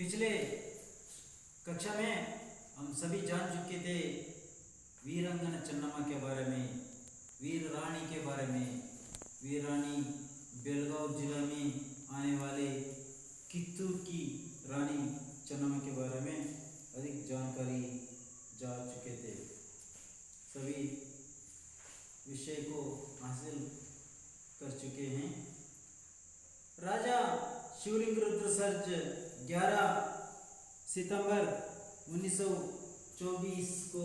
पिछले कक्षा में हम सभी जान चुके थे वीरांगना चन्नम्मा के बारे में, वीर रानी के बारे में। वीर रानी बेलगांव जिला में आने वाले कित्तूर की रानी चन्नम्मा के बारे में अधिक जानकारी जा चुके थे। सभी विषय को हासिल कर चुके हैं। राजा शिवलिंग रुद्र सर्ज 11 सितंबर 1924 को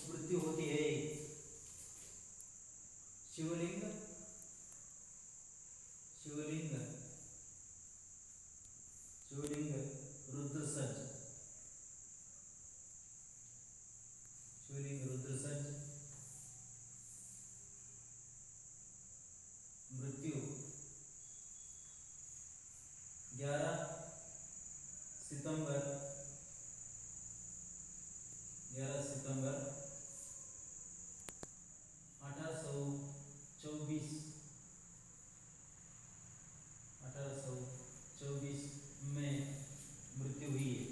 मृत्यु होती है। शिवलिंग रुद्र सर्ज मृत्यु 11 सितंबर 1824 में मृत्यु हुई है।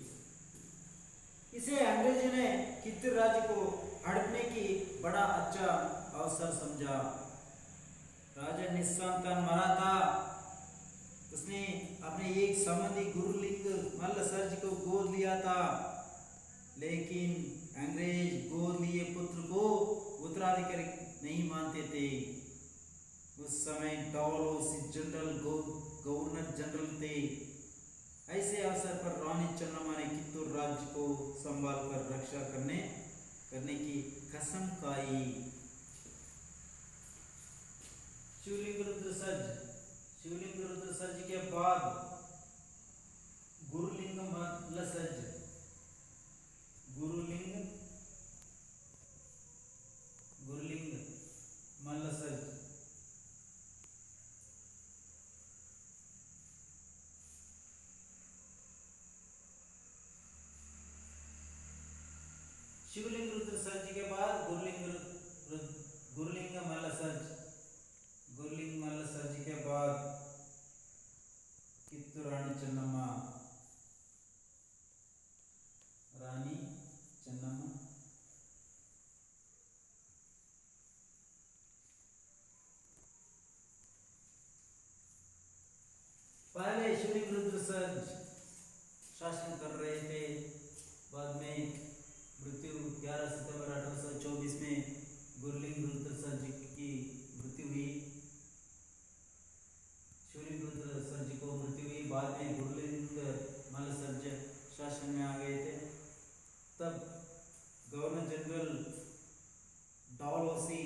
इसे अंग्रेजों ने कित्तूर राज्य को हड़पने की बड़ा अच्छा अवसर समझा। राजा निस्संतान मरा था। उसने अपने एक संबंधी गुरुलिंग मल्ल सर्ज को गोद लिया था, लेकिन अंग्रेज गोद लिए पुत्र को उत्तराधिकारी नहीं मानते थे। उस समय डलहौसी जनरल गवर्नर जनरल थे। ऐसे अवसर पर रानी चन्नम्मा ने कित्तूर राज्य को संभाल कर रक्षा करने की कसम खाई। शिवलिंग रुद्र सर्ज के बाद गुरुलिंग मल्ल सर्ज शिवलिंग रुद्र सर्ज के बाद गुरुलिंग मल्ल सर्ज के बाद कित्तूर रानी चन्नम्मा पहले शिवलिंग रुद्र सर्ज शासन कर रहे थे। बाद में मृत्यु 11 सितंबर 1824 में गुरुलिंग रुद्र सर्ज की मृत्यु हुई। शिवलिंग रुद्र सर्ज को मृत्यु हुई। बाद में गुरुलिंग मल्ल सर्ज शासन में आ गए थे। तब governor general Dalhousie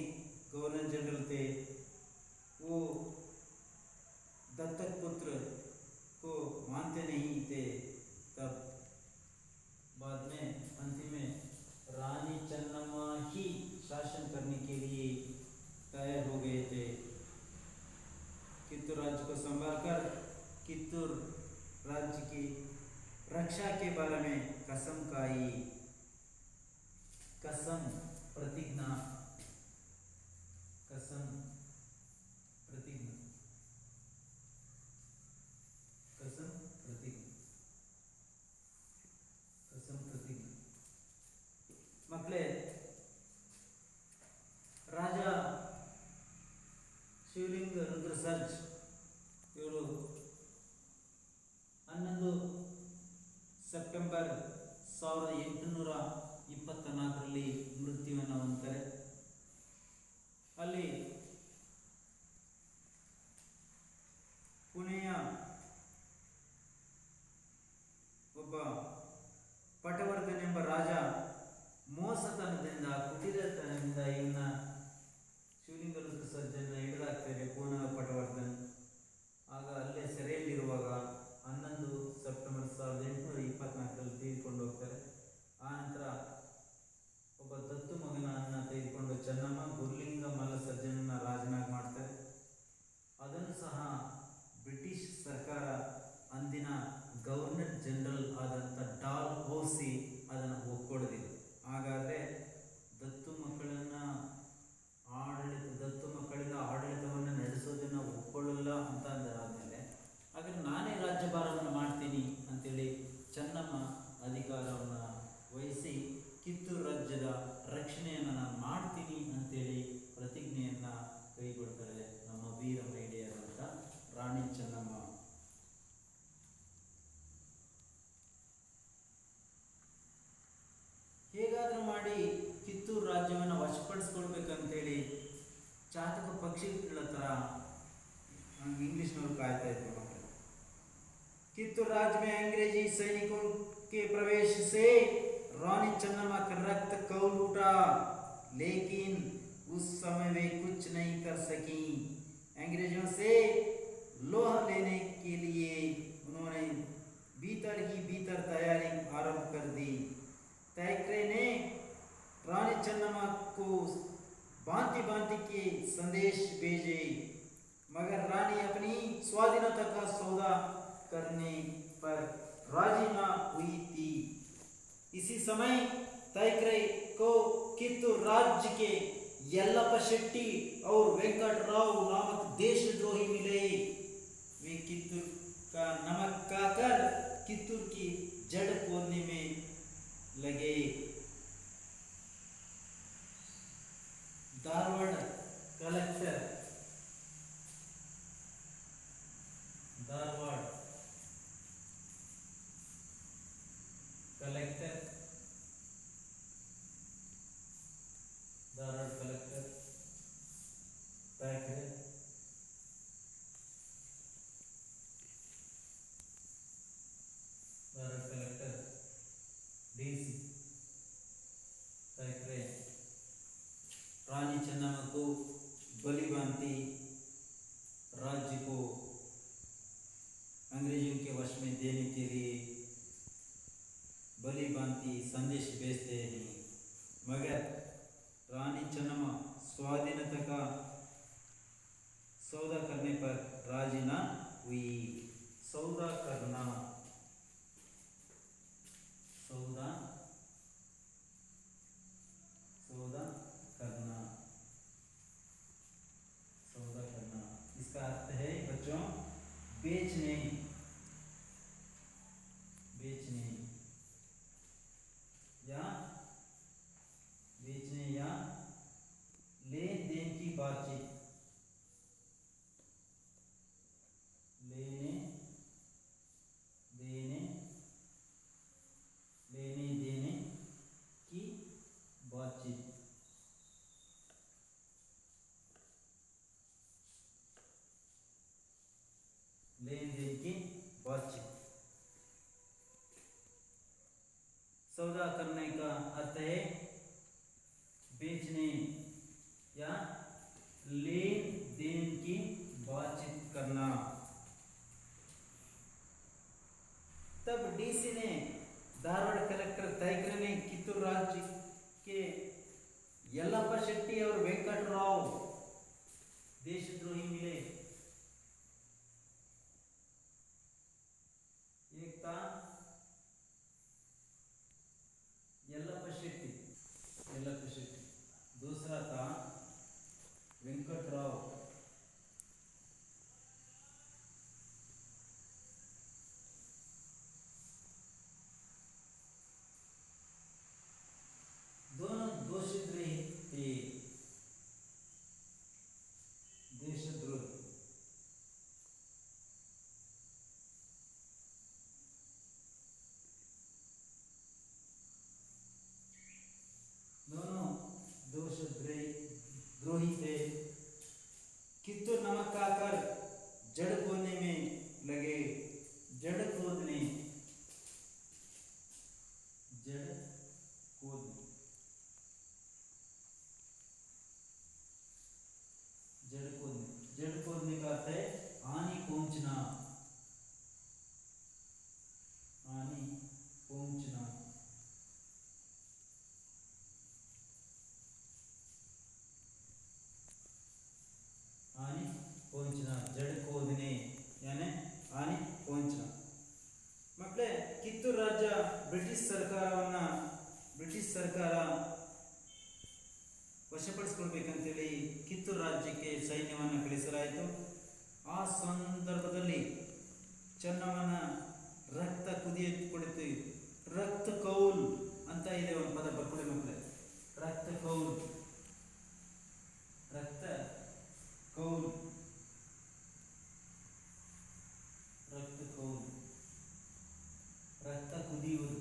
governor general थे। वो दत्तक पुत्र को मानते नहीं थे। तब बाद में अंतिम में रानी चन्नम्मा ही शासन करने के लिए तैयार हो गए थे। कित्तूर राज्य को संभालकर कित्तूर राज्य की रक्षा के बारे में कसम खाई। प्रतिज्ञा मಕ್ಕಳೇ, राजा शिवलिंग रुद्र सर्ज इವರು 11 ಸೆಪ್ಟೆಂಬರ್ 1824ರಲ್ಲಿ ಮೃತ್ಯುವನ್ನು ಹೊಂದುತ್ತಾರೆ. ಅಲ್ಲಿ ಪುಣೆಯ ಒಬ್ಬ ಪಟವರ್ಧನ್ ಎಂಬ ರಾಜ ಮೋಸತನದಿಂದ ಕುಟಿಲತನದಿಂದ ಇವನ್ನ ಶಿವಲಿಂಗ रुद्र ಸರ್ಜನ್ನ ಹಿಡಿದಾಕ್ತಾರೆ ಪೂರ್ಣ ಪಟವರ್ಧನ್. ಆಗ ಅಲ್ಲೇ ಸೆರೆಯಲ್ಲಿರುವಾಗ 11 ಸೆಪ್ಟೆಂಬರ್ 1824ರಲ್ಲಿ ತೀರಿಕೊಂಡು ಹೋಗ್ತಾರೆ. ಆ ನಂತರ ಒಬ್ಬ ದತ್ತು ಮಗನನ್ನು ತೆಗೆದುಕೊಂಡು ವಶಪಡಿಸ್ಕೊಳ್ಬೇಕಂತೇಳಿ ಚಾತಕ ಪಕ್ಷಿಗಳ ಥರ ಇಂಗ್ಲಿಷ್ನವರು ಕಾಯ್ತಾ ಇದ್ರು ಮಕ್ಕಳು. कित्तूर राज्य में अंग्रेजी सैनिकों के प्रवेश से रानी चन्नम्मा का रक्त खौल उठा, लेकिन उस समय वे कुछ नहीं कर सकी। अंग्रेजों से लोहा लेने के लिए उन्होंने भीतर ही भीतर तैयारी आरंभ कर दी। तैकरे ने रानी चन्नम्मा को भांति भांति के संदेश भेजे, मगर रानी अपनी स्वाधीनता का सौदा करने पर राजी न हुई थी। इसी समय तैकरे को कित्तूर राज्य के यल्लप्पा शेट्टी और वेंकटराव नामक देशद्रोही मिले। वे कित्तूर का नमक खाकर कित्तूर की जड़ खोदने में लगे। धारवाड़ कलेक्टर तैकरे धारवाड़ कलेक्टर डीसी तैकरे रानी चन्नम्मा को बलि बांधती राज्य को अंग्रेजों के वश में देने के लिए बलि बांधती संदेश भेजते हैं, मगर रानी चन्नम्मा स्वाधीनता का सौदा करने पर राजी न हुई। सौदा करना, सौदा सौदा करना, सौदा करना, इसका अर्थ है बच्चों बेचने, बेचने या बेचने या लेन देन की बातचीत, लेने देने, लेने देने की बातचीत। लेन देन की बातचीत। सौदा करने का अर्थ है बेचने या लेन देन की बातचीत करना। तब डीसी ने धारवाड़ कलेक्टर तैकरे ने कित्तूर राज्य के यल्लप्पा शेट्टी और वेंकटराव देशद्रोही मिले। एक था यल्लप्पा शेट्टी, दूसरा था वेंकटराव। दोनों देशद्रोही थे, देशद्रोही। दोनों देशद्रोही थे। कित्तूर नमक खाकर जड़ खोदने में लगे। जड़ खोदने, जड़ खोदने, जड़ खोदने, जड़ खोदने का अर्थ है हानि पहुंचना, हानि पहुंचना। हानि पहुंचना, जड़ खोदने यानी हानि पहुंचना। मಕ್ಕಳೇ ಕಿತ್ತೂರು ರಾಜ್ಯ ಬ್ರಿಟಿಷ್ ಸರ್ಕಾರ ವಶಪಡಿಸಿಕೊಳ್ಳಬೇಕಂತೇಳಿ ಕಿತ್ತೂರು ರಾಜ್ಯಕ್ಕೆ ಸೈನ್ಯವನ್ನು ಕಳಿಸಲಾಯಿತು। ಆ ಸಂದರ್ಭದಲ್ಲಿ ಚೆನ್ನಮ್ಮನ ರಕ್ತ ಕುದಿಯುತ್ತಿತ್ತು। ರಕ್ತ ಕೌಲ್ ಅಂತ ಇದೆ ಒಂದು ಪದ ಬರ್ಕೊಳ್ಳಿ ಮಕ್ಕಳೇ, ರಕ್ತ ಕೌಲ್, ರಕ್ತ ಕೌಲ್, ರಕ್ತ ಕೌಲ್, ರಕ್ತ ಕುದಿಯುವುದು।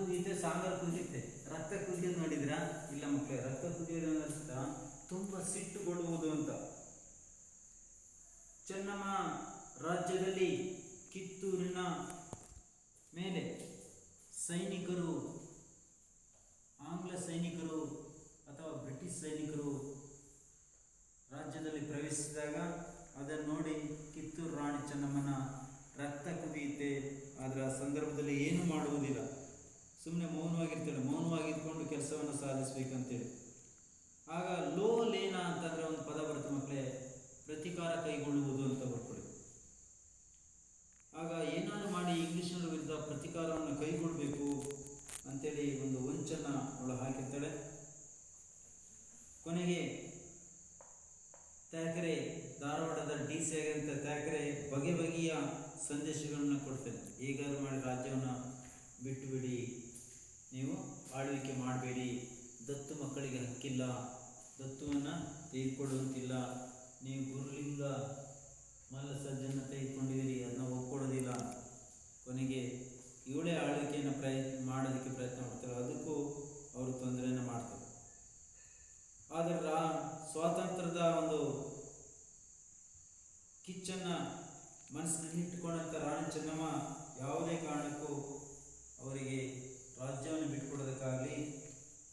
ಕುದೀತೆ, ಸಾಂಬಾರು ಕುದೀತೆ. ರಕ್ತ ಕುದಿಯೋದು ನೋಡಿದ್ರಾ? ಇಲ್ಲ ಮಕ್ಕಳೇ, ರಕ್ತ ಕುದಿಯೋದು ಅಂತ ತುಂಬ ಸಿಟ್ಟುಗೊಳ್ಳುವುದು ಅಂತ. ಚೆನ್ನಮ್ಮ ರಾಜ್ಯದಲ್ಲಿ ಕಿತ್ತೂರಿನ ಮೇಲೆ ಸೈನಿಕರು, ಆಂಗ್ಲ ಸೈನಿಕರು ಅಥವಾ ಬ್ರಿಟಿಷ್ ಸೈನಿಕರು ರಾಜ್ಯದಲ್ಲಿ ಪ್ರವೇಶಿಸಿದಾಗ ಅದನ್ನು ನೋಡಿ ಕಿತ್ತೂರು ರಾಣಿ ಚೆನ್ನಮ್ಮನ ರಕ್ತ ಕುದಿಯುತ್ತೆ. ಆದರೆ ಆ ಸಂದರ್ಭದಲ್ಲಿ ಏನು ಮಾಡುವುದಿಲ್ಲ, ಸುಮ್ಮನೆ ಮೌನವಾಗಿರ್ತಾಳೆ. ಮೌನವಾಗಿದ್ಕೊಂಡು ಕೆಲಸವನ್ನು ಸಾಧಿಸಬೇಕಂತೇಳಿ. ಆಗ ಲೋ ಲೇನ ಅಂತಂದರೆ ಒಂದು ಪದ ಬರುತ್ತೆ ಮಕ್ಕಳೇ, ಪ್ರತಿಕಾರ ಕೈಗೊಳ್ಳುವುದು ಅಂತ ಬರ್ಕೊಳ್ಳಿ. ಆಗ ಏನಾದ್ರು ಮಾಡಿ ಇಂಗ್ಲಿಷರ ವಿರುದ್ಧ ಪ್ರತಿಕಾರವನ್ನು ಕೈಗೊಳ್ಳಬೇಕು ಅಂತೇಳಿ ಒಂದು ಹೊಂಚನ್ನು ಅವಳು ಹಾಕಿರ್ತಾಳೆ. ಕೊನೆಗೆ ಥ್ಯಾಕರೆ, ಧಾರವಾಡದ DC ಆಗಿರುವಂಥ ಥ್ಯಾಕರೆ ಬಗೆ ಬಗೆಯ ಸಂದೇಶಗಳನ್ನು ಕೊಡ್ತಾನೆ. ಹೇಗಾದ್ರೂ ಮಾಡಿ ರಾಜ್ಯವನ್ನು ಬಿಟ್ಟು ಬಿಡಿ, ನೀವು ಆಳ್ವಿಕೆ ಮಾಡಬೇಡಿ, ದತ್ತು ಮಕ್ಕಳಿಗೆ ಹಕ್ಕಿಲ್ಲ, ದತ್ತುವನ್ನು ತೆಗೆದುಕೊಳ್ಳುವಂತಿಲ್ಲ, ನೀವು ಗುರುಲಿಂಗ ಮಲ್ಲ ಸಜ್ಜನ್ನು ತೆಗೆದುಕೊಂಡಿದ್ದೀರಿ, ಅದನ್ನ ಒಪ್ಕೊಳ್ಳೋದಿಲ್ಲ. ಕೊನೆಗೆ ಇವಳೇ ಆಳ್ವಿಕೆಯನ್ನು ಮಾಡೋದಕ್ಕೆ ಪ್ರಯತ್ನ ಮಾಡ್ತಾರೆ. ಅದಕ್ಕೂ ಅವರು ತೊಂದರೆಯನ್ನು ಮಾಡ್ತಾರೆ. ಆದರೆ ಸ್ವಾತಂತ್ರ್ಯದ ಒಂದು ಕಿಚ್ಚನ್ನು ಮನಸ್ಸಿನಲ್ಲಿ ಇಟ್ಟುಕೊಂಡಂಥ ರಾಣಿ ಚೆನ್ನಮ್ಮ ಯಾವುದೇ ಕಾರಣಕ್ಕೂ ಅವರಿಗೆ ರಾಜ್ಯವನ್ನು ಬಿಟ್ಟುಕೊಡೋದಕ್ಕಾಗಲಿ,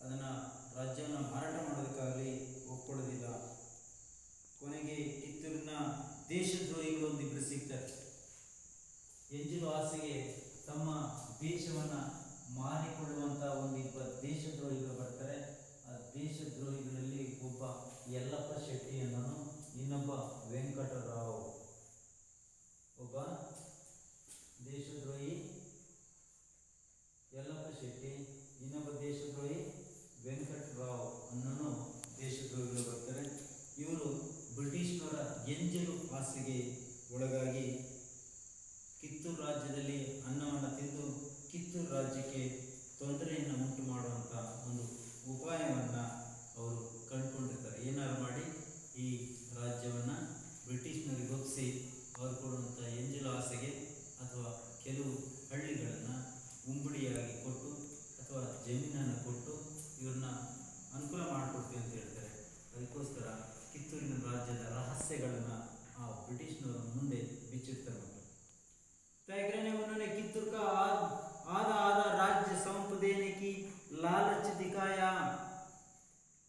ಅದನ್ನು ರಾಜ್ಯವನ್ನು ಮಾರಾಟ ಮಾಡೋದಕ್ಕಾಗಲಿ ಒಪ್ಕೊಳ್ಳೋದಿಲ್ಲ. ಕೊನೆಗೆ ಕಿತ್ತೂರಿನ ದೇಶದ್ರೋಹಿಗಳು ಒಂದಿಬ್ಬರು ಸಿಗ್ತಾರೆ. ಎಂಜಿಲು ಆಸೆಗೆ ತಮ್ಮ ದೇಶವನ್ನು ಮಾರಿಕೊಳ್ಳುವಂಥ ಒಂದಿಬ್ಬರು ದೇಶದ್ರೋಹಿಗಳು ಬರ್ತಾರೆ. ಆ ದೇಶದ್ರೋಹಿಗಳಲ್ಲಿ ಒಬ್ಬ ಯಲ್ಲಪ್ಪ ಶೆಟ್ಟಿ ಅನ್ನೋನು, ಇನ್ನೊಬ್ಬ ವೆಂಕಟರಾವ್. ಒಬ್ಬ ದೇಶದ್ರೋಹಿ ಯಲ್ಲಪ್ಪ ಶೆಟ್ಟಿ, ಇನ್ನೊಬ್ಬ ದೇಶದ್ರೋಹಿ ವೆಂಕಟರಾವ್ ಅನ್ನೋನು ದೇಶದ್ರೋಹಿಗಳು ಬರ್ತಾರೆ. ಇವರು ಬ್ರಿಟಿಷ್ನವರ ಎಂಜಲು ಆಸೆಗೆ ಒಳಗಾಗಿ ಕಿತ್ತೂರು ರಾಜ್ಯದಲ್ಲಿ ಅನ್ನವನ್ನು ತಿಂದು ಕಿತ್ತೂರು ರಾಜ್ಯಕ್ಕೆ ತೊಂದರೆಯನ್ನು ಉಂಟು ಮಾಡುವಂಥ ಒಂದು ಉಪಾಯವನ್ನು ಅವರು ಕಂಡುಕೊಂಡಿರ್ತಾರೆ. ಏನಾರು ಮಾಡಿ ಈ ರಾಜ್ಯವನ್ನು ಬ್ರಿಟಿಷ್ನರಿಗೆ ಒಪ್ಪಿಸಿ ಅವರು ಕೊಡುವಂಥ ಎಂಜಲು ಆಸೆಗೆ ಅಥವಾ ಕೆಲವು ಹಳ್ಳಿಗಳನ್ನು ಉಂಬಡಿಯಾಗಿ ಕೊಟ್ಟು ಅಥವಾ ಜಮೀನನ್ನು ಕೊಟ್ಟು ಇವ್ರನ್ನ ಅನುಕೂಲ ಮಾಡಿಕೊಡ್ತೀವಿ ಅಂತ ಹೇಳ್ತಾರೆ. ಅದಕ್ಕೋಸ್ಕರ ಕಿತ್ತೂರಿನ ರಾಜ್ಯದ ರಹಸ್ಯಗಳನ್ನು ಆ ಬ್ರಿಟಿಷ್ನವರ ಮುಂದೆ ಬಿಚ್ಚಿಡ್ತಾರೆ. टाइगर ने उन्होंने कित्तूर का आधा आधा राज्य सौंप देने की लालच दिखाया।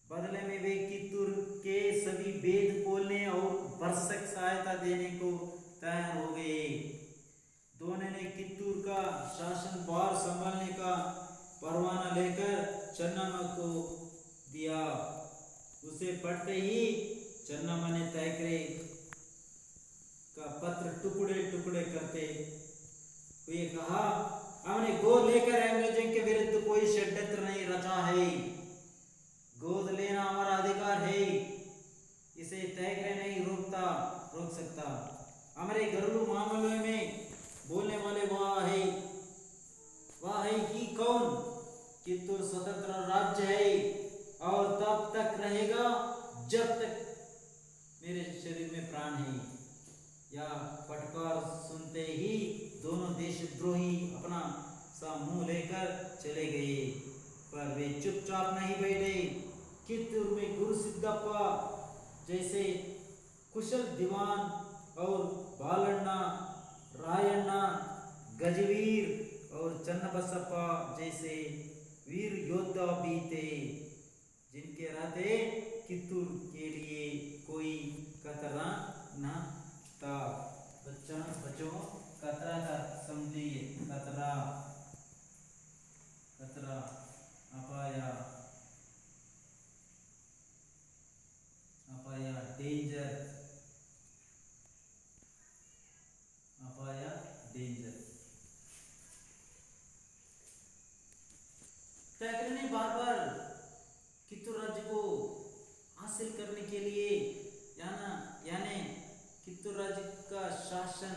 बदले में वे कित्तूर के सभी वेद खोलने और भरसक सहायता देने को तैयार हो गए। दोनों ने कित्तूर का शासन भार संभालने का परवाना लेकर चन्नम्मा को दिया। उसे पढ़ते ही चन्नम्मा ने तैकरे का पत्र टुकड़े टुकड़े करते हुए कहा, हमने गोद लेकर अंग्रेजों के विरुद्ध कोई षड्यंत्र नहीं रचा है। गोद लेना हमारा अधिकार है, इसे तैकरे नहीं रोक सकता। हमारे घरेलू मामलों में बोलने वाले वह है कि कौन? कित्तूर स्वतंत्र राज्य है और तब तक रहेगा जब तक मेरे शरीर में प्राण है। या फटकार सुनते ही दोनों देशद्रोही अपना सा मुंह लेकर चले गए, पर वे चुपचाप नहीं बैठे। कित्तूर में गुरु सिद्धप्पा जैसे कुशल दीवान और बालण्णा, रायण्णा, गजवीर और चन्नबसप्पा जैसे वीर योद्धा भी थे, जिनके रहते कित्तूर के लिए कोई खतरा न था। बच्चों खतरा का समझिए, खतरा खतरा अपाया अपाया डेंजर अपाया डेंजर। टैगोर ने बार बार कित्तूर राज्य को हासिल करने के लिए यानी कित्तूर राज्य का शासन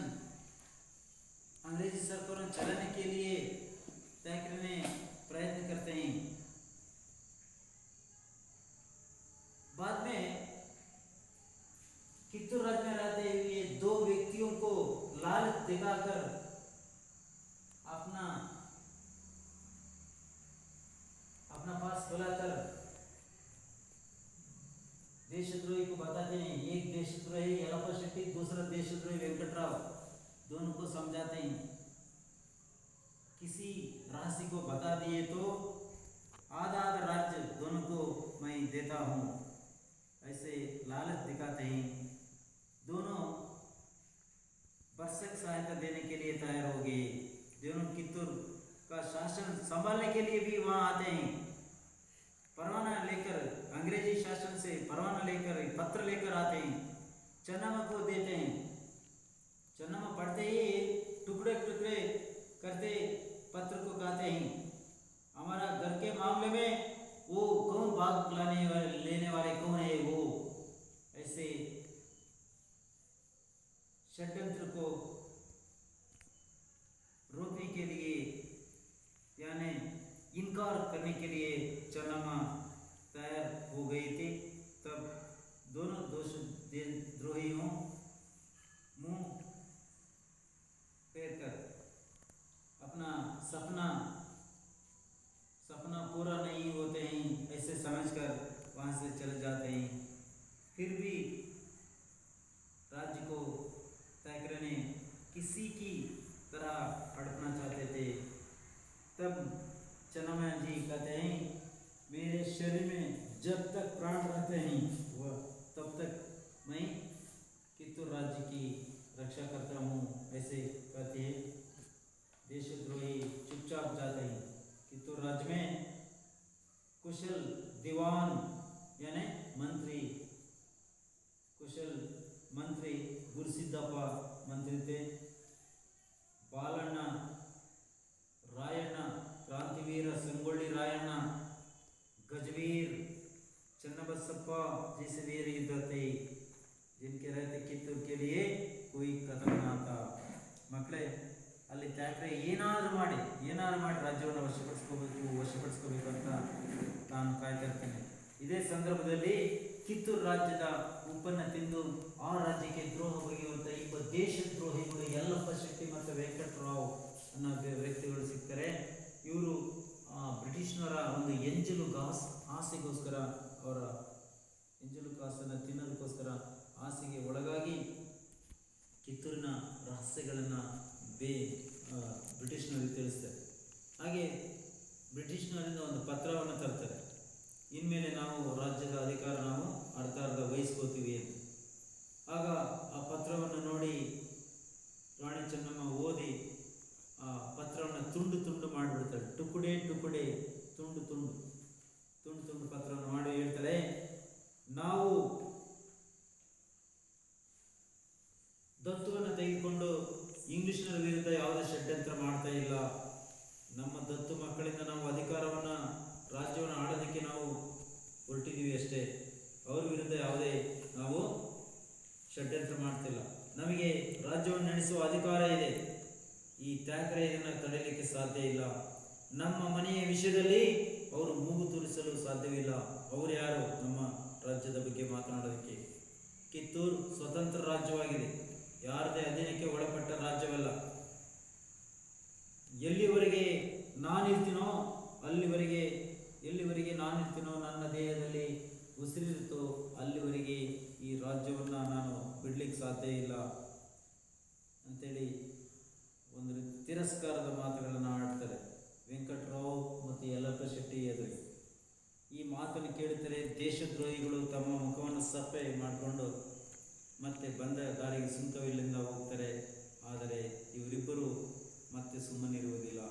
अंग्रेजी सरकार चलाने के लिए टैगोर ने प्रयत्न करते हैं। बाद में कित्तूर राज्य में रहते हुए दो व्यक्तियों को लालच दिखाकर अपना बुलाकर देशद्रोही को बताते हैं। एक देशद्रोही यल्लप्पा शेट्टी, दूसरा देशद्रोही वेंकटराव, दोनों को समझाते हैं। किसी राशि को बता दिए तो आधा आधा राज्य दोनों को मैं देता हूँ, ऐसे लालच दिखाते हैं। दोनों भरसक सहायता देने के लिए तैयार हो गए। दोनों कित्तूर का शासन संभालने के लिए भी वहाँ आते हैं। परवाना लेकर, अंग्रेजी शासन से परवाना लेकर, पत्र लेकर आते हैं, चन्नम्मा को देते हैं। चन्नम्मा पढ़ते ही टुकड़े टुकड़े करते पत्र को कहते हैं, हमारा घर के मामले में वो कौन भाग लेने वाले कौन है वो, ऐसे षड्यंत्र को रोकने के लिए यानी इनकार करने के लिए चन्नम्मा तैयार हो गए थे। तब दोनों देशद्रोहियों मुंह फेर कर अपना सपना पूरा नहीं होते हैं ऐसे समझकर वहाँ से चले जाते हैं। फिर भी राज्य को थैकरे ने किसी की तरह हड़पना चाहते थे। तब चन्नम्मा जी कहते हैं, मेरे शरीर में जब तक प्राण रहते हैं वह तब तक मैं कित्तूर राज्य की रक्षा करता हूँ, ऐसे कहते हैं। देशद्रोही चुपचाप जाते हैं। कित्तूर राज्य में कुशल दीवान यानी कुशल मंत्री गुरुसिद्धप्पा मंत्री थे। बालಣ್ಣ, रायಣ್ण, क्रांतिवीर संगोली रायಣ್ण, गजवीर चन्नबसप्पा जैसे वीर युद्ध थे, जिनके रहते कित्तूर के लिए कोई कदम न था। मಕ್ಕಳೇ, ಅಲ್ಲಿ ಥ್ಯಾಕ್ರೆ ಏನಾದರೂ ಮಾಡಿ ರಾಜ್ಯವನ್ನು ವಶಪಡಿಸ್ಕೋಬೇಕು ಅಂತ ನಾನು ಕಾಯ್ತಾ ಇರ್ತೇನೆ. ಇದೇ ಸಂದರ್ಭದಲ್ಲಿ ಕಿತ್ತೂರು ರಾಜ್ಯದ ಉಪ್ಪನ್ನು ತಿಂದು ಆ ರಾಜ್ಯಕ್ಕೆ ದ್ರೋಹ ಬಗೆಯುವಂಥ ಇಬ್ಬ ದೇಶದ್ರೋಹಿಗಳು ಯಲ್ಲಪ್ಪ ಶೆಟ್ಟಿ ಮತ್ತು ವೆಂಕಟರಾವ್ ಅನ್ನೋ ವ್ಯಕ್ತಿಗಳು ಸಿಗ್ತಾರೆ. ಇವರು ಬ್ರಿಟಿಷ್ನವರ ಒಂದು ಎಂಜಲು ಆಸೆಗೋಸ್ಕರ, ಅವರ ಎಂಜಲು ಕಾಸನ್ನು ತಿನ್ನೋದಕ್ಕೋಸ್ಕರ ಆಸೆಗೆ ಒಳಗಾಗಿ ಕಿತ್ತೂರಿನ ರಹಸ್ಯಗಳನ್ನು ಬ್ರಿಟಿಷ್ನವರಿಗೆ ತಿಳಿಸ್ತಾರೆ. ಹಾಗೆ ಬ್ರಿಟಿಷ್ನವರಿಂದ ಒಂದು ಪತ್ರವನ್ನು ತರ್ತಾರೆ, ಇನ್ಮೇಲೆ ನಾವು ರಾಜ್ಯದ ಅಧಿಕಾರ ನಾವು ಅರ್ಧ ವಹಿಸ್ಕೋತೀವಿ ಅಂತ. ಆಗ ಆ ಪತ್ರವನ್ನು ನೋಡಿ ರಾಣಿ ಚೆನ್ನಮ್ಮ ಓದಿ ಆ ಪತ್ರವನ್ನು ತುಂಡು ಮಾಡಿಬಿಡ್ತಾಳೆ. ಟುಕುಡೆ ತುಂಡು ಪತ್ರವನ್ನು ಮಾಡಿ ಹೇಳ್ತಾಳೆ, ನಾವು ದತ್ತುವನ್ನು ತೆಗೆದುಕೊಂಡು ಇಂಗ್ಲಿಷ್ನರ ವಿರುದ್ಧ ಯಾವುದೇ ಷಡ್ಯಂತ್ರ ಮಾಡ್ತಾ ಇಲ್ಲ. ನಮ್ಮ ದತ್ತು ಮಕ್ಕಳಿಂದ ನಾವು ಅಧಿಕಾರವನ್ನು, ರಾಜ್ಯವನ್ನು ಆಳೋದಕ್ಕೆ ನಾವು ಹೊರಟಿದ್ದೀವಿ ಅಷ್ಟೇ. ಅವ್ರ ವಿರುದ್ಧ ಯಾವುದೇ ನಾವು ಷಡ್ಯಂತ್ರ ಮಾಡ್ತಿಲ್ಲ. ನಮಗೆ ರಾಜ್ಯವನ್ನು ನಡೆಸುವ ಅಧಿಕಾರ ಇದೆ. ಈ ಥ್ಯಾಕ್ರೆ ಇದನ್ನು ತಡೆಯಲಿಕ್ಕೆ ಸಾಧ್ಯ ಇಲ್ಲ. ನಮ್ಮ ಮನೆಯ ವಿಷಯದಲ್ಲಿ ಅವರು ಮೂಗು ತೂರಿಸಲು ಸಾಧ್ಯವಿಲ್ಲ. ಅವರು ಯಾರು ನಮ್ಮ ರಾಜ್ಯದ ಬಗ್ಗೆ ಮಾತನಾಡೋದಕ್ಕೆ? ಕಿತ್ತೂರು ಸ್ವತಂತ್ರ ರಾಜ್ಯವಾಗಿದೆ, ಯಾರದೇ ಅಧೀನಕ್ಕೆ ಒಳಪಟ್ಟ ರಾಜ್ಯವಲ್ಲ. ಎಲ್ಲಿವರೆಗೆ ನಾನಿರ್ತೀನೋ ನನ್ನ ದೇಹದಲ್ಲಿ ಉಸಿರಿರುತ್ತೋ ಅಲ್ಲಿವರೆಗೆ ಈ ರಾಜ್ಯವನ್ನು ನಾನು ಬಿಡ್ಲಿಕ್ಕೆ ಸಾಧ್ಯ ಇಲ್ಲ ಅಂತೇಳಿ ಒಂದು ತಿರಸ್ಕಾರದ ಮಾತುಗಳನ್ನು ಆಡ್ತಾರೆ ವೆಂಕಟರಾವ್ ಮತ್ತು ಯಲ್ಲಪ್ಪ ಶೆಟ್ಟಿ ಎದುರಿಗೆ. ಈ ಮಾತನ್ನು ಕೇಳುತ್ತಾರೆ ದೇಶದ್ರೋಹಿಗಳು ತಮ್ಮ ಮುಖವನ್ನು ಸಪ್ಪೆ ಮಾಡಿಕೊಂಡು ಮತ್ತೆ ಬಂದ ದಾರಿಗೆ ಸುಂಕವಿಲ್ಲಿಂದ ಹೋಗ್ತಾರೆ. ಆದರೆ ಇವರಿಬ್ಬರು ಮತ್ತೆ ಸುಮ್ಮನಿರುವುದಿಲ್ಲ.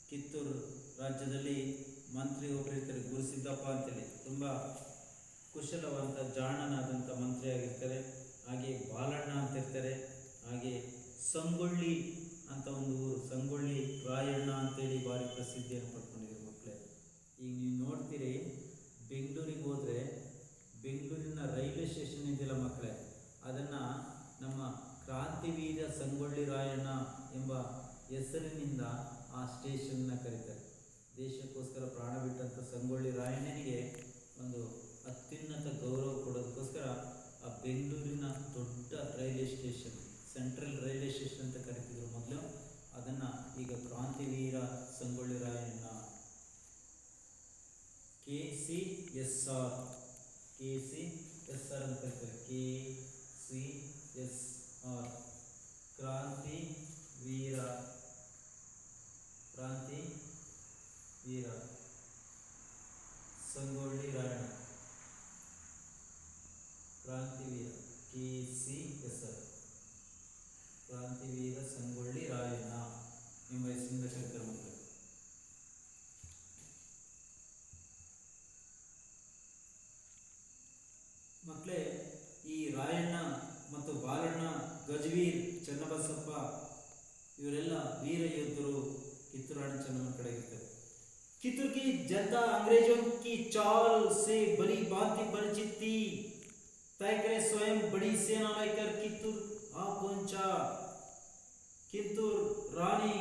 ಕಿತ್ತೂರು ರಾಜ್ಯದಲ್ಲಿ ಮಂತ್ರಿ ಒಬ್ಬರಿರ್ತಾರೆ, ಗುರುಸಿದ್ದಪ್ಪ ಅಂತೇಳಿ, ತುಂಬ ಕುಶಲವಂತ ಜಾಣನಾದಂಥ ಮಂತ್ರಿ ಆಗಿರ್ತಾರೆ. ಹಾಗೆ ಬಾಲಣ್ಣ ಅಂತಿರ್ತಾರೆ. ಹಾಗೆ ಸಂಗೊಳ್ಳಿ ಅಂತ ಒಂದು ಊರು, ಸಂಗೊಳ್ಳಿ ರಾಯಣ್ಣ ಅಂತೇಳಿ ಭಾರಿ ಪ್ರಸಿದ್ಧಿಯನ್ನು ಪಡ್ಕೊಂಡಿದ್ದಾರೆ ಮಕ್ಕಳೇ. ಈಗ ನೀವು ನೋಡ್ತೀರಿ, ಬೆಂಗಳೂರಿಗೆ ಹೋದರೆ ಬೆಂಗಳೂರಿನ ರೈಲ್ವೆ ಸ್ಟೇಷನ್ ಇದೆಯಲ್ಲ ಮಕ್ಕಳೇ, ಅದನ್ನು ನಮ್ಮ ಕ್ರಾಂತಿವೀರ ಸಂಗೊಳ್ಳಿ ರಾಯಣ್ಣ ಎಂಬ ಹೆಸರಿನಿಂದ ಆ ಸ್ಟೇಷನ್ನ ಕರೀತಾರೆ. ದೇಶಕ್ಕೋಸ್ಕರ ಪ್ರಾಣ ಬಿಟ್ಟಂಥ ಸಂಗೊಳ್ಳಿ ರಾಯಣ್ಣನಿಗೆ ಒಂದು ಅತ್ಯುನ್ನತ ಗೌರವ ಕೊಡೋದಕ್ಕೋಸ್ಕರ ಆ ಬೆಂಗಳೂರಿನ ದೊಡ್ಡ railway station, central railway station ಅಂತ ಕರಿತಿದ್ರು ಮೊದಲು, ಅದನ್ನು ಈಗ Krantiveera Sangolli Rayanna C S R, K C S R ಅಂತ ಕರೀತಾರೆ, K C S R, Krantiveera, Krantiveera Sangolli Rayanna, Krantiveera K C S R, Krantiveera Sangolli Rayanna ಎಂಬ ಹೆಸರಿನಿಂದ ಕರೀತಾರೆ ಮಕ್ಕಳು. ಮಕ್ಕಳೇ, ಈ ರಾಯಣ್ಣ ಮತ್ತು ಬಾಲಣ್ಣ, ಗಜವೀರ್, ಚನ್ನಬಸಪ್ಪ ಇವರೆಲ್ಲ ವೀರ ಯೋಧರು ಕಿತ್ತೂರು ರಾಣಿ ಚೆನ್ನಮ್ಮ ಕಡೆ ಇರ್ತಾರೆ. कित्तूर की जनता अंग्रेजों की चाल से भली भांति परिचित थी। तय करे स्वयं बड़ी सेना लेकर कित्तूर आ पहुंचा, किंतु रानी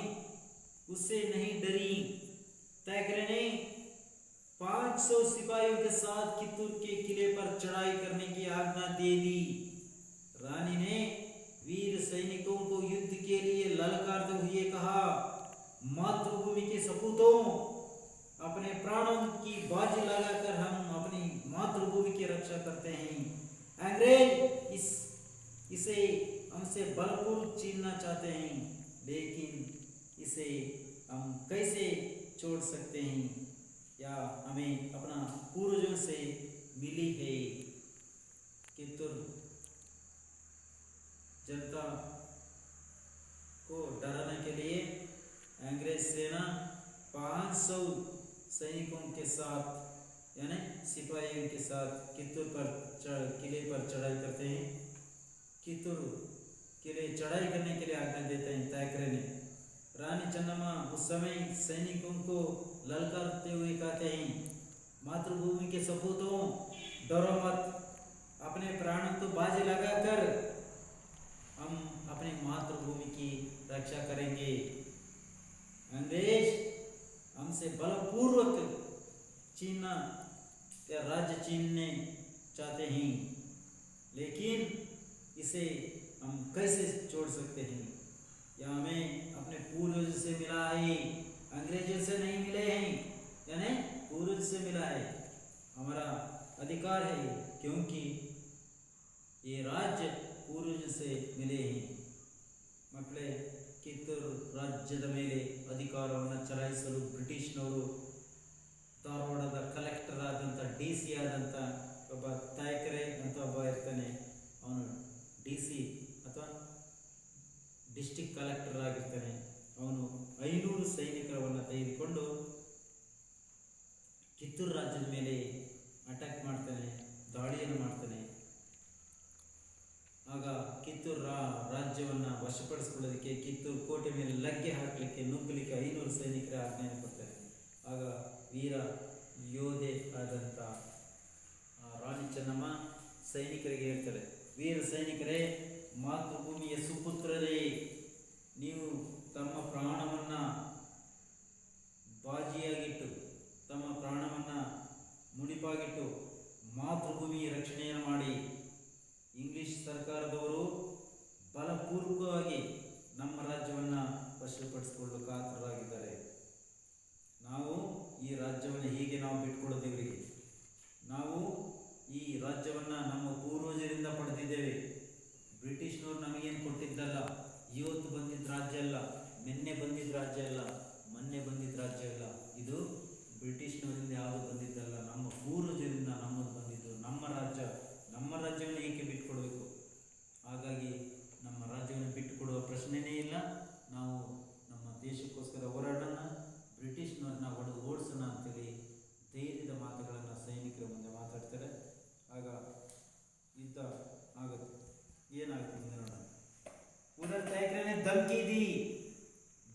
उससे नहीं डरी। तय करे ने 500 सिपाहियों के साथ कित्तूर के किले पर चढ़ाई करने की आज्ञा दे दी। रानी ने वीर सैनिकों को युद्ध के लिए ललकारते हुए कहा, मातृभूमि के सपूतों, अपने प्राणों की बाजी लगाकर हम अपनी मातृभूमि की रक्षा करते हैं। अंग्रेज इसे हमसे बलपूर्वक छीनना चाहते हैं, लेकिन इसे हम कैसे छोड़ सकते हैं? या हमें अपना पूर्वजों से मिली है। कित्तूर जनता को डराने के लिए अंग्रेज सेना 500 सैनिकों के साथ यानी सिपाहियों के साथ किले पर चढ़ाई करते हैं। कित्तूर किले चढ़ाई करने के लिए आज्ञा देते हैं तैकरे ने। रानी चन्नम्मा उस समय सैनिकों को ललकारते हुए कहते हैं, मातृभूमि के सपूतों, डरो मत, अपने प्राणों को बाजी लगाकर हम अपनी मातृभूमि की रक्षा करेंगे। अंग्रेज हमसे बलपूर्वक छीनना या राज्य छीनने चाहते हैं, लेकिन इसे हम कैसे छोड़ सकते हैं? या हमें अपने पूर्वज से मिला है, अंग्रेजों से नहीं मिले हैं, यानी पूर्वज से मिला है, हमारा अधिकार है, क्योंकि ये राज्य पूर्वज से मिले हैं। मಕ್ಕಳೇ, ಕಿತ್ತೂರು ರಾಜ್ಯದ ಮೇಲೆ ಅಧಿಕಾರವನ್ನು ಚಲಾಯಿಸಲು ಬ್ರಿಟಿಷ್ನವರು ಧಾರವಾಡದ ಕಲೆಕ್ಟರ್ ಆದಂಥ DC ಆದಂಥ ಒಬ್ಬ ತಾಯ್ಕರೆ ಅಂತ ಒಬ್ಬ ಇರ್ತಾನೆ, ಅವನು DC ಅಥವಾ ಡಿಸ್ಟ್ರಿಕ್ಟ್ ಕಲೆಕ್ಟರ್ ಆಗಿರ್ತಾನೆ. ಅವನು 500 ಸೈನಿಕರನ್ನು ತೆಗೆದುಕೊಂಡು ಕಿತ್ತೂರು ರಾಜ್ಯದ ಮೇಲೆ ಅಟ್ಯಾಕ್ ಮಾಡ್ತಾನೆ, ದಾಳಿಯನ್ನು ಮಾಡ್ತಾನೆ. ಆಗ ಕಿತ್ತೂರು ರಾಜ್ಯವನ್ನು ವಶಪಡಿಸಿಕೊಳ್ಳೋದಕ್ಕೆ ಕಿತ್ತೂರು ಕೋಟೆ ಮೇಲೆ ಲಗ್ಗೆ ಹಾಕಲಿಕ್ಕೆ ನುಗ್ಗಲಿಕ್ಕೆ 500 ಸೈನಿಕರ ಆಜ್ಞೆಯನ್ನು ಕೊಡ್ತಾರೆ. ಆಗ ವೀರ ಯೋಧೆ ಆದಂಥ ರಾಣಿ ಚೆನ್ನಮ್ಮ ಸೈನಿಕರಿಗೆ ಹೇಳ್ತಾರೆ, ವೀರ ಸೈನಿಕರೇ, ಮಾತೃಭೂಮಿಯ ಸುಪುತ್ರರೇ, ನೀವು ತಮ್ಮ ಪ್ರಾಣವನ್ನು ಬಾಜಿಯಾಗಿಟ್ಟು, ತಮ್ಮ ಪ್ರಾಣವನ್ನು ಮುಡಿಪಾಗಿಟ್ಟು ಮಾತೃಭೂಮಿ ರಕ್ಷಣೆಯನ್ನು ಮಾಡಿ. ಇಂಗ್ಲಿಷ್ ಸರ್ಕಾರದವರು ಬಲಪೂರ್ವಕವಾಗಿ ನಮ್ಮ ರಾಜ್ಯವನ್ನು ವಶಪಡಿಸಿಕೊಳ್ಳಲು ಕಾತರರಾಗಿದ್ದಾರೆ. ನಾವು ಈ ರಾಜ್ಯವನ್ನು ಹೀಗೆ ನಾವು ಬಿಟ್ಕೊಡೋದು ಇವರಿಗೆ. ನಾವು ಈ ರಾಜ್ಯವನ್ನು ನಮ್ಮ ಪೂರ್ವಜರಿಂದ ಪಡೆದಿದ್ದೇವೆ. ಬ್ರಿಟಿಷ್ನವರು ನಮಗೇನು ಕೊಟ್ಟಿದ್ದಲ್ಲ, ಇವತ್ತು ಬಂದಿದ್ದ ರಾಜ್ಯ ಅಲ್ಲ, ನಿನ್ನೆ ಬಂದಿದ್ದ ರಾಜ್ಯ ಅಲ್ಲ, ಮೊನ್ನೆ ಬಂದಿದ್ದ ರಾಜ್ಯ ಅಲ್ಲ. ಇದು ಬ್ರಿಟಿಷ್ನವರಿಂದ ಯಾವುದು ಬಂದಿದ್ದಲ್ಲ, ನಮ್ಮ ಪೂರ್ವಜರಿಂದ ನಮ್ಮದು ಬಂದಿದ್ದು. ನಮ್ಮ ರಾಜ್ಯವನ್ನು ಏಕೆ ಬಿಟ್ಟುಕೊಡಬೇಕು? ಹಾಗಾಗಿ ನಮ್ಮ ರಾಜ್ಯವನ್ನು ಬಿಟ್ಟುಕೊಡುವ ಪ್ರಶ್ನೆಯೇ ಇಲ್ಲ. ನಾವು ನಮ್ಮ ದೇಶಕ್ಕೋಸ್ಕರ ಹೋರಾಡೋಣ, ಬ್ರಿಟಿಷ್ನವ್ರನ್ನ ಓಡಿಸೋಣ ಅಂತೇಳಿ ಧೈರ್ಯದ ಮಾತುಗಳನ್ನು ಸೈನಿಕರ ಮುಂದೆ ಮಾತಾಡ್ತಾರೆ. ಆಗ ಯುದ್ಧ ಆಗುತ್ತೆ. ಏನಾಗುತ್ತೆ ಮುಂದೆ ನೋಡೋಣ. उधर तैकरे ने धमकी दी,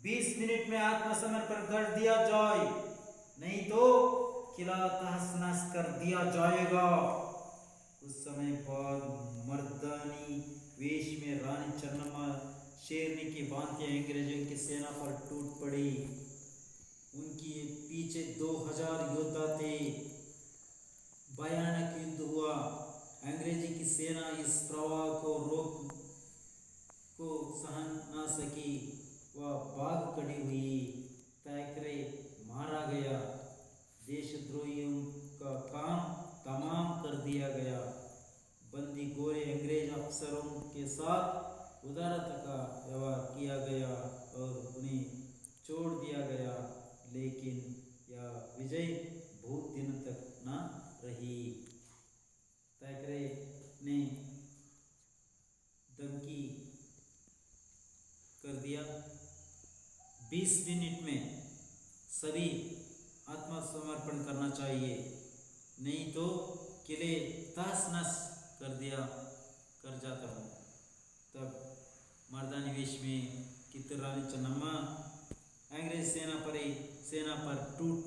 20 मिनट में आत्मसमर्पण कर दिया जाए, नहीं तो किला तहस नहस कर दिया जाएगा। उस समय बाद मर्दानी वेश में रानी चन्नम्मा शेरनी की भांति अंग्रेजों की सेना पर टूट पड़ी। उनके पीछे 2000 योद्धा थे। भयानक युद्ध हुआ। अंग्रेजी की सेना इस प्रवाह को सहन न सकी, वह भाग खड़ी हुई। तैकरे मारा गया। देशद्रोहियों का या विजय बहुत दिन तक ना रही। तैकरे ने धमकी कर दिया 20 मिनट में सभी आत्मसमर्पण करना चाहिए, नहीं तो किले तहस नहस कर जाता हूँ। तब मर्दानी वेश में कित्तूर रानी चन्नम्मा अंग्रेज सेना पर टूट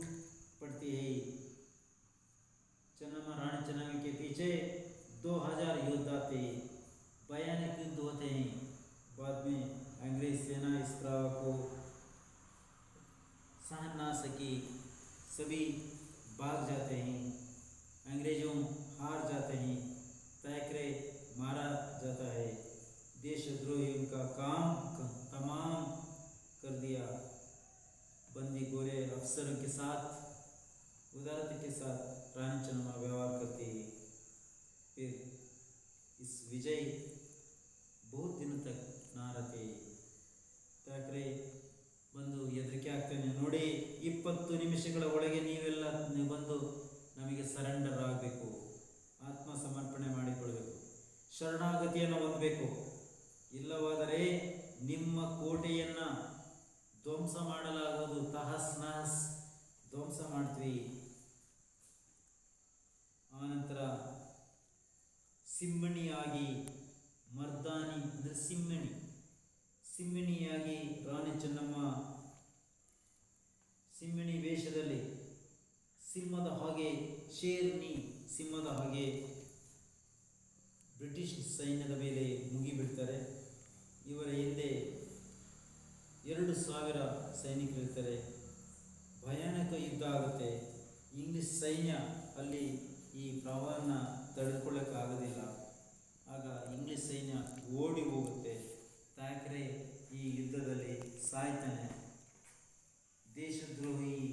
पड़ती है। चन्नम्मा रानी चन्नम्मा के पीछे 2000 योद्धा थे। भयानक युद्ध होते हैं। बाद में अंग्रेज सेना इस प्रभाव को सहन ना सकी, सभी भाग जाते हैं। अंग्रेजों हार जाते हैं। तैकरे मारा जाता है। देशद्रोहियों का काम तमाम कर दिया। बंदी गोरे अफसरों के साथ उदारता के साथ रानी चन्नम्मा व्यवहार करती है। फिर इस विजय बहुत दिनों तक ना रहते। ತಯಾಕರೆ ಬಂದು ಹೆದರಿಕೆ ಆಗ್ತಾನೆ, ನೋಡಿ 20 ನಿಮಿಷಗಳ ಒಳಗೆ ನೀವೆಲ್ಲ ಬಂದು ನಮಗೆ ಸರೆಂಡರ್ ಆಗಬೇಕು, ಆತ್ಮಸಮರ್ಪಣೆ ಮಾಡಿಕೊಳ್ಬೇಕು, ಶರಣಾಗತಿಯನ್ನು ಹೊಂದಬೇಕು. ಇಲ್ಲವಾದರೆ ನಿಮ್ಮ ಕೋಟೆಯನ್ನು ಧ್ವಂಸ ಮಾಡಲಾಗುವುದು, ತಹಸ್ ನಹಸ್ ಧ್ವಂಸ ಮಾಡ್ತೀವಿ. ಆನಂತರ ಸಿಂಹಣಿಯಾಗಿ ಮರ್ದಾನಿ ಅಂದರೆ ಸಿಂಹಿಣಿಯಾಗಿ ರಾಣಿ ಚೆನ್ನಮ್ಮ ಸಿಂಹಿಣಿ ವೇಷದಲ್ಲಿ ಸಿಂಹದ ಹಾಗೆ ಶೇರ್ನಿ ಸಿಂಹದ ಹಾಗೆ ಬ್ರಿಟಿಷ್ ಸೈನ್ಯದ ಮೇಲೆ ಮುಗಿಬಿಡ್ತಾರೆ. ಇವರ ಹಿಂದೆ 2000 ಸೈನಿಕರಿರ್ತಾರೆ. ಭಯಾನಕ ಯುದ್ಧ ಆಗುತ್ತೆ. ಇಂಗ್ಲಿಷ್ ಸೈನ್ಯ ಅಲ್ಲಿ ಈ ಪ್ರವಾಹವನ್ನು ತಡೆದುಕೊಳ್ಳೋಕ್ಕಾಗೋದಿಲ್ಲ. ಆಗ ಇಂಗ್ಲಿಷ್ ಸೈನ್ಯ ಓಡಿ ಹೋಗುತ್ತೆ. ಥ್ಯಾಕ್ರೆ ಈ ಯುದ್ಧದಲ್ಲಿ ಸಾಯ್ತಾನೆ. ದೇಶದ್ರೋಹಿಯ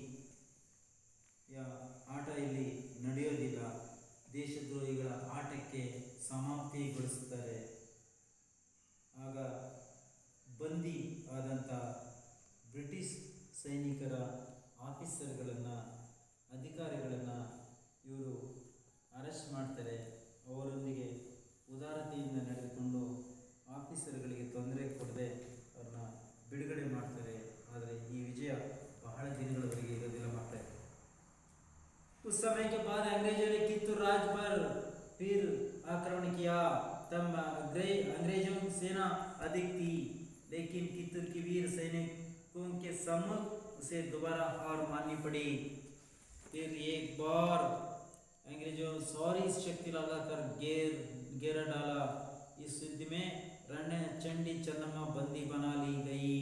ಆಟ ಇಲ್ಲಿ ನಡೆಯೋದಿಲ್ಲ. ದೇಶದ್ರೋಹಿಗಳ ಆಟಕ್ಕೆ ಸಮಾಪ್ತಿಗೊಳಿಸುತ್ತಾರೆ. ಆಗ ಬಂದಿ ಆದಂಥ ಬ್ರಿಟಿಷ್ ಸೈನಿಕರ ಆಫೀಸರ್ಗಳನ್ನು, ಅಧಿಕಾರಿಗಳನ್ನು ಇವರು ಅರೆಸ್ಟ್ ಮಾಡ್ತಾರೆ. ಅವರೊಂದಿಗೆ ಉದಾರತೆಯಿಂದ ನಡೆದುಕೊಂಡು ಆಫೀಸರ್ಗಳಿಗೆ ತೊಂದರೆ ಕೊಡದೆ ಅವ್ರನ್ನ ಬಿಡುಗಡೆ ಮಾಡ್ತಾರೆ. ಆದರೆ ಈ ವಿಜಯ ಬಹಳ ದಿನಗಳವರೆಗೆ ಇರೋದಿಲ್ಲ. ಮತ್ತೆ उस समय के बाद अंग्रेजों ने कित्तूर राज पर फिर आक्रमण किया। तब अंग्रेजों की सेना अधिक थी, लेकिन कित्तूर की वीर सैनिकों के सम्मुख उसे दोबारा हार माननी पड़ी। फिर एक बार अंग्रेजों सारी शक्ति लगाकर घेरा डाला। इस युद्ध में रण चंडी चन्नम्मा बंदी बना ली गई।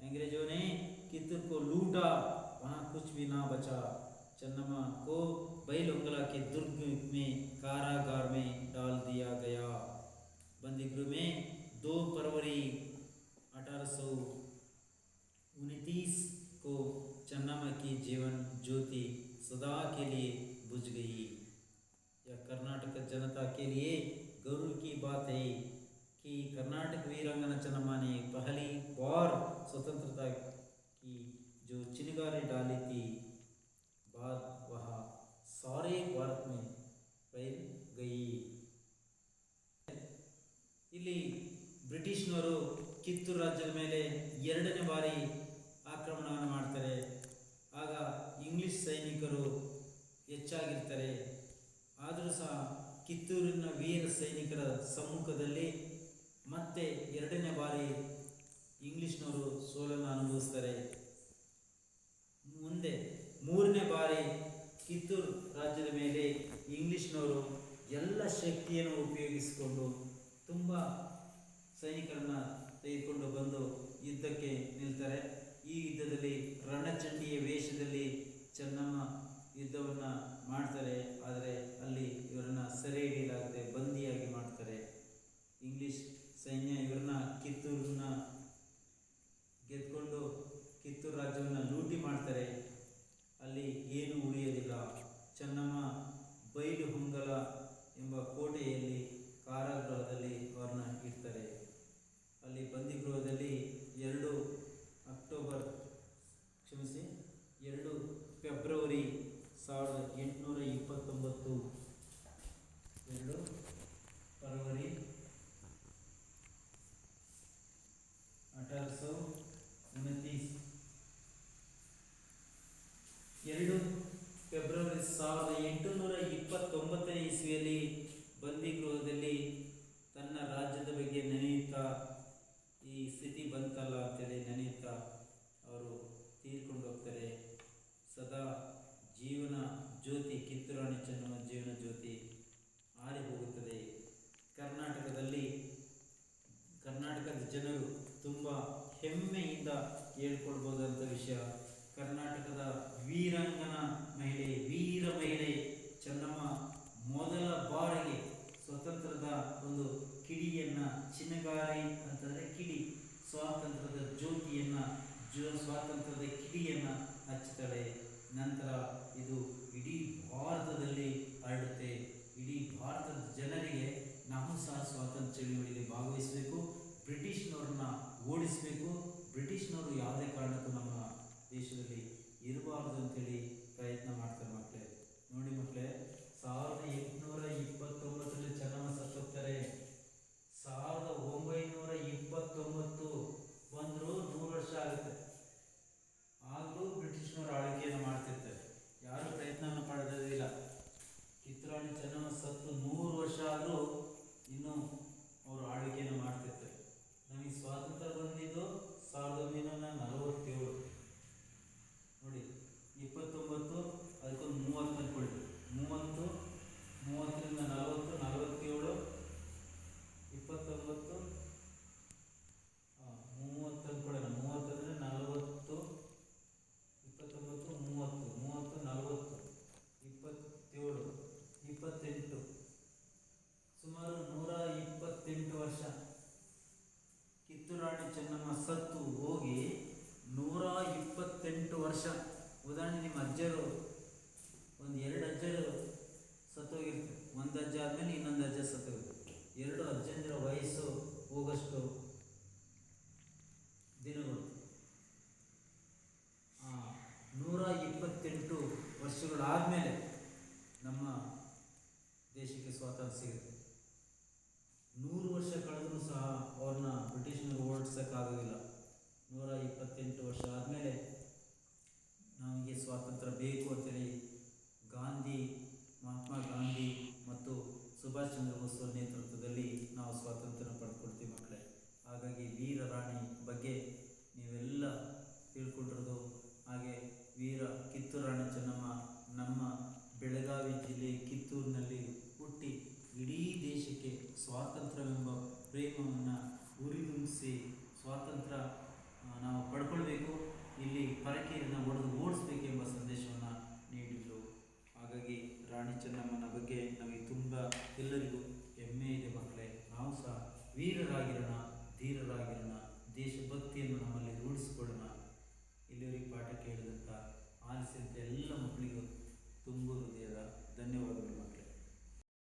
अंग्रेजों ने कित्तूर को लूटा, वहाँ कुछ भी ना बचा। चन्नम्मा को बैलोंगला के दुर्ग में कारागार में डाल दिया गया। बंदीगृह में 2 फरवरी 1829 को चन्नम्मा की जीवन ज्योति सदा के लिए बुझ गई। यह कर्नाटक जनता के लिए गौरव की बात है कि कर्नाटक वीरांगना चन्नम्मा ने पहली बार स्वतंत्रता की जो चिनगारी डाली थी, बाद वह सारे भारत में फैल गई। ಇಲ್ಲಿ ಬ್ರಿಟಿಷ್ನವರು ಕಿತ್ತೂರು ರಾಜ್ಯದ ಮೇಲೆ 2ನೇ ಬಾರಿ ಆಕ್ರಮಣವನ್ನು ಮಾಡ್ತಾರೆ. ಆಗ ಇಂಗ್ಲಿಷ್ ಸೈನಿಕರು ಹೆಚ್ಚಾಗಿರ್ತಾರೆ. ಆದರೂ ಸಹ ಕಿತ್ತೂರಿನ ವೀರ ಸೈನಿಕರ ಸಮ್ಮುಖದಲ್ಲಿ ಮತ್ತೆ 2ನೇ ಬಾರಿ ಇಂಗ್ಲಿಷ್ನವರು ಸೋಲನ್ನು ಅನುಭವಿಸ್ತಾರೆ. ಮುಂದೆ 3ನೇ ಬಾರಿ ಕಿತ್ತೂರು ರಾಜ್ಯದ ಮೇಲೆ ಇಂಗ್ಲಿಷ್ನವರು ಎಲ್ಲ ಶಕ್ತಿಯನ್ನು ಉಪಯೋಗಿಸಿಕೊಂಡು ತುಂಬ ಸೈನಿಕರನ್ನು ತೆಗೆದುಕೊಂಡು ಬಂದು ಯುದ್ಧಕ್ಕೆ ನಿಲ್ತಾರೆ. ಈ ಯುದ್ಧದಲ್ಲಿ ರಣಚಂಡಿಯ ವೇಷದಲ್ಲಿ ಚೆನ್ನಮ್ಮ ಯುದ್ಧವನ್ನು ಮಾಡ್ತಾರೆ. ಆದರೆ ಅಲ್ಲಿ ಇವರನ್ನು ಸೆರೆ ಹಿಡಿಯಲಾಗದೆ ಬಂದಿಯಾಗಿ ಮಾಡ್ತಾರೆ. ಇಂಗ್ಲಿಷ್ ಸೈನ್ಯ ಇವರನ್ನ ಕಿತ್ತೂರನ್ನ ಗೆದ್ಕೊಂಡು ಕಿತ್ತೂರು ರಾಜ್ಯವನ್ನು ಲೂಟಿ ಮಾಡ್ತಾರೆ. ಅಲ್ಲಿ ಏನು ಉಳಿಯೋದಿಲ್ಲ. ಚೆನ್ನಮ್ಮ ಬೈಲುಹೊಂಗಲ ಎಂಬ ಕೋಟೆಯಲ್ಲಿ ಕಾರಾಗೃಹದಲ್ಲಿ ಅವರನ್ನ ಇಡ್ತಾರೆ. ಅಲ್ಲಿ ಬಂದಿಗೃಹದಲ್ಲಿ 2 ಫೆಬ್ರವರಿ 1829, 2 फरवरी 1829, 2 ಫೆಬ್ರವರಿ 1829 ಇಸ್ವಿಯಲ್ಲಿ ಬಂದಿಗೃಹದಲ್ಲಿ ತನ್ನ ರಾಜ್ಯದ ಬಗ್ಗೆ ನೆನೆಯುತ್ತಾ, ಈ ಸ್ಥಿತಿ ಬಂತಲ್ಲ ಅಂತೇಳಿ ನೆನೆಯುತ್ತಾ ಅವರು ತೀರ್ಕೊಂಡು ಹೋಗ್ತಾರೆ. ಸದಾ ಜೀವನ ಜ್ಯೋತಿ, ಕಿತ್ತೂರು ರಾಣಿ ಚೆನ್ನಮ್ಮ ಜೀವನ ಜ್ಯೋತಿ ಆರಿ ಹೋಗುತ್ತದೆ. ಕರ್ನಾಟಕದ ಜನರು ತುಂಬ ಹೆಮ್ಮೆಯಿಂದ ಹೇಳ್ಕೊಳ್ಬೋದಂಥ ವಿಷಯ, ಕರ್ನಾಟಕದ ವೀರಾಂಗನ ಮಹಿಳೆ, ವೀರ ಮಹಿಳೆ ಚೆನ್ನಮ್ಮ ಮೊದಲ ಬಾರಿಗೆ ಸ್ವತಂತ್ರದ ಒಂದು ಕಿಡಿಯನ್ನು, ಚಿನ್ನಗಾರಿ ಅಂತಂದರೆ ಕಿಡಿ, ಸ್ವಾತಂತ್ರ್ಯದ ಜ್ಯೋತಿಯನ್ನು, ಸ್ವಾತಂತ್ರ್ಯದ ಕಿಡಿಯನ್ನು ಹಚ್ಚುತ್ತಾಳೆ. ನಂತರ ಇದು ಇಡೀ ಭಾರತದಲ್ಲಿ ಹರಡುತ್ತೆ. ಇಡೀ ಭಾರತದ ಜನರಿಗೆ ನಾವು ಸಹ ಸ್ವಾತಂತ್ರ್ಯ ಚಳುವಳಿಯಲ್ಲಿ ಭಾಗವಹಿಸಬೇಕು, ಬ್ರಿಟಿಷ್ನವ್ರನ್ನ ಓಡಿಸಬೇಕು, ಬ್ರಿಟಿಷ್ನವರು ಯಾವುದೇ ಕಾರಣಕ್ಕೂ ನಮ್ಮ ದೇಶದಲ್ಲಿ ಇರಬಾರ್ದು ಅಂತೇಳಿ ಪ್ರಯತ್ನ ಮಾಡ್ತಾರೆ ಮಕ್ಕಳೇ. ನೋಡಿ ಮಕ್ಕಳೇ, 1829 ಚೆನ್ನಮ್ಮ ಸತ್ತೋಗ್ತಾರೆ. 1929 ಬಂದರೂ 100 ವರ್ಷ ಆಗುತ್ತೆ. ಆಗಲೂ ಬ್ರಿಟಿಷ್ನವರು ಆಳ್ವಿಕೆಯನ್ನು ಮಾಡ್ತಿರ್ತಾರೆ, ಯಾರೂ ಪ್ರಯತ್ನವನ್ನು ಪಡೆದಿಲ್ಲ. ಕಿತ್ತೂರು ರಾಣಿ ಚೆನ್ನಮ್ಮ ಸತ್ತು 100 ವರ್ಷ ಆದರೂ ಇನ್ನೂ ಅವರು ಆಳ್ವಿಕೆಯನ್ನು ಮಾಡ್ತಿರ್ತಾರೆ. ನಮಗೆ ಸ್ವಾತಂತ್ರ್ಯ ಬಂದಿದ್ದು 1947. ನೋಡಿ, 29 ಅದಕ್ಕೊಂದು 30 ಅಂದ್ಕೊಳ್ಳಿ. 30, 30ರಿಂದ 40, 47, 29, 30 ಅಂದ್ಕೊಳ್ಳೋಣ. 30 ಅಂದರೆ 40, 29, 30, 30, 40, 27, 28, ಸುಮಾರು 128 ವರ್ಷ. ಕಿತ್ತೂರು ರಾಣಿ ಚೆನ್ನಮ್ಮ ಸತ್ತು ಹೋಗಿ 128 ವರ್ಷ. ಉದಾಹರಣೆ, ನಿಮ್ಮ ಅಜ್ಜರು ಒಂದು 2 ಅಜ್ಜರು ಸತ್ತೋಗಿರ್ತಾರೆ. ಒಂದು ಅಜ್ಜ ಆದಮೇಲೆ ಇನ್ನೊಂದು ಅಜ್ಜ ಸತ್ತೋಗಿರ್ತಾರೆ. 2 ಅಜ್ಜಂದಿರ ವಯಸ್ಸು ಹೋಗಷ್ಟು ದಿನಗಳು. 128 ವರ್ಷಗಳಾದಮೇಲೆ ನಮ್ಮ ದೇಶಕ್ಕೆ ಸ್ವಾತಂತ್ರ್ಯ ಸಿಗುತ್ತೆ. 100 ವರ್ಷ ಕಳೆದರೂ ಸಹ ಅವ್ರನ್ನ ಬ್ರಿಟಿಷ್ನವರು ಓಡಿಸೋಕ್ಕಾಗೋದಿಲ್ಲ. 128 ವರ್ಷ ಆದಮೇಲೆ ನಮಗೆ ಸ್ವಾತಂತ್ರ್ಯ ಬೇಕು ಅಂತೇಳಿ ಮಹಾತ್ಮ ಗಾಂಧಿ ಮತ್ತು ಸುಭಾಷ್ ಚಂದ್ರ ಬೋಸ್ ನೇತೃತ್ವದಲ್ಲಿ ನಾವು ಸ್ವಾತಂತ್ರ್ಯ ಪಡ್ಕೊಳ್ತೀವಿ ಮಕ್ಕಳೇ. ಹಾಗಾಗಿ ವೀರ ರಾಣಿ ಬಗ್ಗೆ ನೀವೆಲ್ಲ ತಿಳ್ಕೊಂಡಿರೋದು, ಹಾಗೆ ವೀರ ಕಿತ್ತೂರು ರಾಣಿ ಚೆನ್ನಮ್ಮ ನಮ್ಮ ಬೆಳಗಾವಿ ಜಿಲ್ಲೆ ಕಿತ್ತೂರಿನಲ್ಲಿ ಹುಟ್ಟಿ ಇಡೀ ದೇಶಕ್ಕೆ ಸ್ವಾತಂತ್ರ್ಯವೆಂಬ ಪ್ರೇಮವನ್ನು ಉರಿದುಂಬಿಸಿ ಸ್ವಾತಂತ್ರ್ಯ ನಾವು ಪಡ್ಕೊಳ್ಬೇಕು, ಇಲ್ಲಿ ಪರಕೀಯರನ್ನು ಓಡಿಸಬೇಕೆಂಬ ಸಂದೇಶವನ್ನು ನೀಡಿದರು. ಹಾಗಾಗಿ ರಾಣಿ ಚೆನ್ನಮ್ಮನ ಬಗ್ಗೆ ನಮಗೆ ತುಂಬ ಎಲ್ಲರಿಗೂ ಹೆಮ್ಮೆ ಇದೆ ಮಕ್ಕಳೇ. ನಾವು ಸಹ ವೀರರಾಗಿರೋಣ.